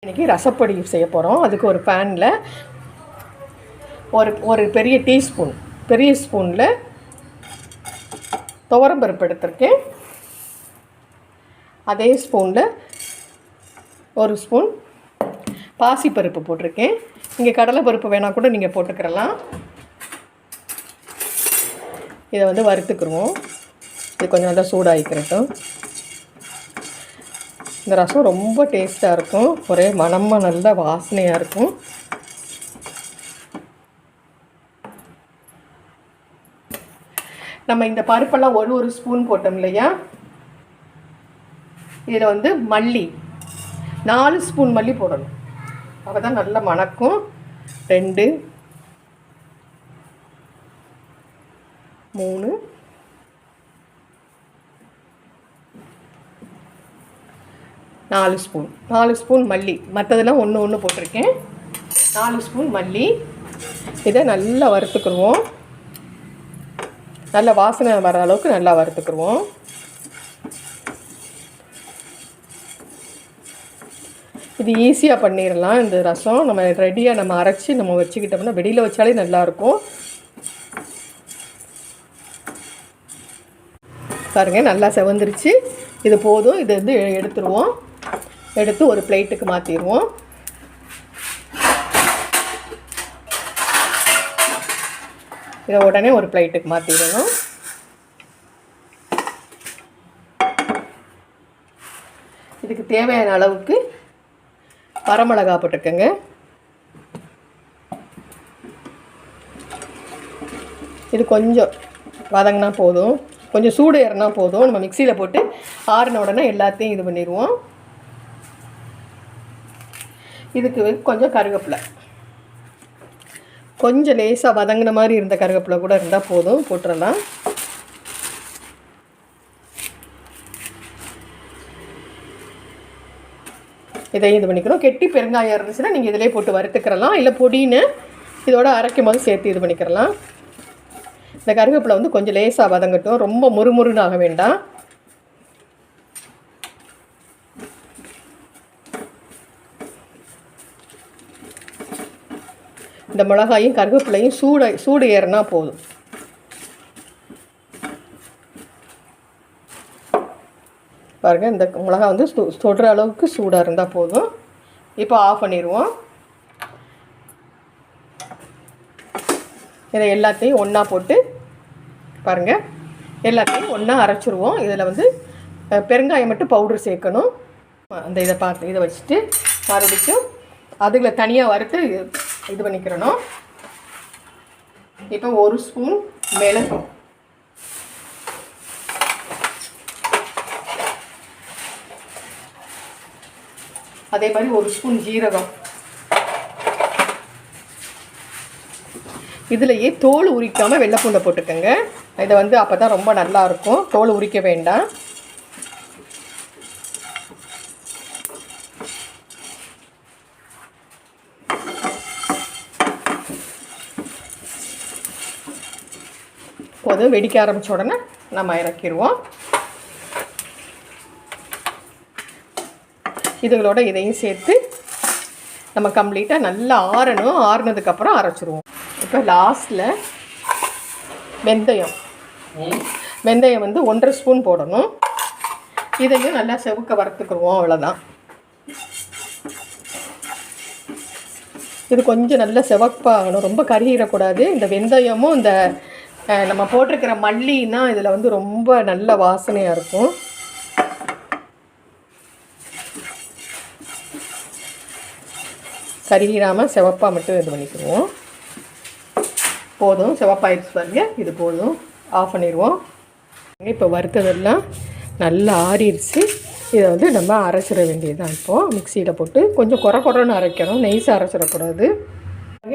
இன்றைக்கி ரசப்பொடி செய்ய போகிறோம். அதுக்கு ஒரு பேனில் ஒரு பெரிய பெரிய ஸ்பூனில் துவரம்பருப்பு எடுத்திருக்கேன். அதே ஸ்பூனில் ஒரு ஸ்பூன் பாசிப்பருப்பு போட்டிருக்கேன். நீங்கள் கடலைப்பருப்பு வேணால் கூட நீங்கள் போட்டுக்கிறலாம். இதை வறுத்துக்குருவோம். இது கொஞ்சம் நல்லா சூடாகிக்கிறட்டும். இந்த ரசம் ரொம்ப டேஸ்ட்டாக இருக்கும். ஒரே மணமாக நல்ல வாசனையாக இருக்கும். நம்ம இந்த பருப்பெல்லாம் ஒரு ஸ்பூன் போட்டோம் இல்லையா, இதில் மல்லி 4 ஸ்பூன் மல்லி போடணும். அப்போ தான் நல்லா மணக்கும். 2 3 4 ஸ்பூன் மல்லி. மற்றதெல்லாம் ஒன்று போட்டிருக்கேன். 4 ஸ்பூன் மல்லி. இதை நல்லா வறுத்துக்குருவோம். நல்ல வாசனை வர அளவுக்கு நல்லா வறுத்துக்குருவோம். இது ஈஸியாக பண்ணிடலாம். இந்த ரசம் நம்ம ரெடியாக நம்ம அரைச்சி நம்ம வச்சுக்கிட்டோம்னா வெளியில் வச்சாலே நல்லாயிருக்கும். பாருங்கள், நல்லா செவந்துருச்சு. இது போதும். இது எடுத்துருவோம். எடுத்து ஒரு பிளேட்டுக்கு மாற்றிடுவோம். இதை உடனே ஒரு பிளேட்டுக்கு மாற்றிடணும். இதுக்கு தேவையான அளவுக்கு வரமிளகா போட்டுக்கோங்க. இது கொஞ்சம் வதங்கினா போதும். கொஞ்சம் சூடு ஏறினா போதும். நம்ம மிக்சியில் போட்டு ஆறின உடனே எல்லாத்தையும் இது பண்ணிடுவோம். இதுக்கு கொஞ்சம் கருவேப்பிலை, கொஞ்சம் லேசாக வதங்கின மாதிரி இருந்த கருவேப்பிலை கூட இருந்தால் போதும், போட்டுடலாம். இதையும் இது பண்ணிக்கிறோம். கெட்டி பெருங்காயம் இருந்துச்சுன்னா நீங்கள் இதிலே போட்டு வறுத்துக்கிறலாம். இல்லை பொடின்னு இதோட அரைக்கும் போது சேர்த்து இது பண்ணிக்கிறலாம். இந்த கருவேப்பிலை கொஞ்சம் லேசாக வதங்கட்டும். ரொம்ப முறுமுறுன்னு ஆக வேண்டாம். இந்த மிளகாயும் கருவேப்பிலையும் சூடு ஏறினா போதும். பாருங்கள், இந்த மிளகா தொடுற அளவுக்கு சூடாக இருந்தால் போதும். இப்போ ஆஃப் பண்ணிடுவோம். இதை எல்லாத்தையும் ஒன்றா போட்டு பாருங்கள், எல்லாத்தையும் ஒன்றா அரைச்சிருவோம். இதில் பெருங்காயம் மட்டும் பவுடர் சேர்க்கணும். அந்த இதை வச்சுட்டு மறுபடியும் அதுகளை தனியாக வறுத்து இது பண்ணிக்கிறணும். இப்போ 1 ஸ்பூன் மிளகு, அதே மாதிரி 1 ஸ்பூன் ஜீரகம். இதுலையே தோல் உரிக்காமல் வெள்ளைப்பூண்டை போட்டுக்கோங்க. இதை அப்போ தான் ரொம்ப நல்லாயிருக்கும். தோல் உரிக்க வேண்டாம். போதும். வெடிக்க ஆரம்பித்த உடனே நம்ம இறக்கிடுவோம். இதுகளோட இதையும் சேர்த்து நம்ம கம்ப்ளீட்டாக நல்லா ஆறணும். ஆறுனதுக்கப்புறம் அரைச்சிடுவோம். இப்போ லாஸ்ட்டில் வெந்தயம் 1.5 ஸ்பூன் போடணும். இதையும் நல்லா செவுக்க வறுத்துக்குருவோம். அவ்வளோதான். இது கொஞ்சம் நல்லா செவப்பாகணும். ரொம்ப கருகிடக்கூடாது. இந்த வெந்தயமும் இந்த நம்ம போட்டிருக்கிற மல்லின்னா இதில் ரொம்ப நல்ல வாசனையாக இருக்கும். கருகிடாமல் செவப்பாக மட்டும் இது பண்ணிக்குவோம். போதும். செவப்பாயிடுச்சு பாருங்க. இது போதும். ஆஃப் பண்ணிடுவோம். இப்போ வறுத்ததெல்லாம் நல்லா ஆறிடுச்சு. இதை நம்ம அரைச்சிட வேண்டியதுதான். இப்போது மிக்சியில் போட்டு கொஞ்சம் குறைன்னு அரைக்கணும். நெய்ஸாக அரைச்சிடக்கூடாது.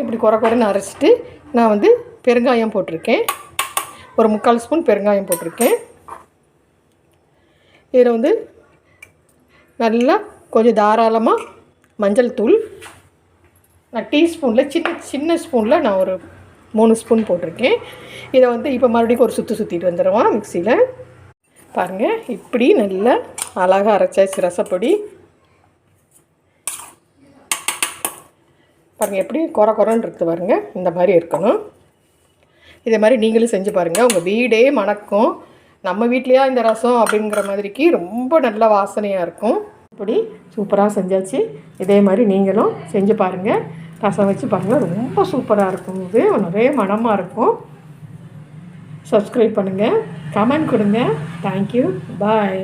இப்படி குறைன்னு அரைச்சிட்டு நான் பெருங்காயம் போட்டிருக்கேன். ஒரு 3/4 ஸ்பூன் பெருங்காயம் போட்டிருக்கேன். இதில் நல்லா கொஞ்சம் தாராளமாக மஞ்சள் தூள். நான் டீஸ்பூனில் சின்ன ஸ்பூனில் நான் ஒரு 3 ஸ்பூன் போட்டிருக்கேன். இதை இப்போ மறுபடியும் ஒரு சுற்றிட்டு வந்துடுவோம் மிக்சியில். பாருங்கள், இப்படி நல்லா அழகாக அரைச்சாச்சு ரசப்பொடி. பாருங்கள் எப்படி குறன்னு இருக்குது பாருங்கள், இந்த மாதிரி இருக்கணும். இதே மாதிரி நீங்களும் செஞ்சு பாருங்கள், உங்கள் வீடே மணக்கும். நம்ம வீட்லையா இந்த ரசம் அப்படிங்கிற மாதிரிக்கு ரொம்ப நல்ல வாசனையாக இருக்கும். இப்படி சூப்பராக செஞ்சாச்சு. இதே மாதிரி நீங்களும் செஞ்சு பாருங்கள், ரசம் வச்சு பாருங்கள், ரொம்ப சூப்பராக இருக்கும். இது நிறைய மணமாக இருக்கும். சப்ஸ்கிரைப் பண்ணுங்கள், கமெண்ட் கொடுங்க. தேங்க்யூ, பாய்.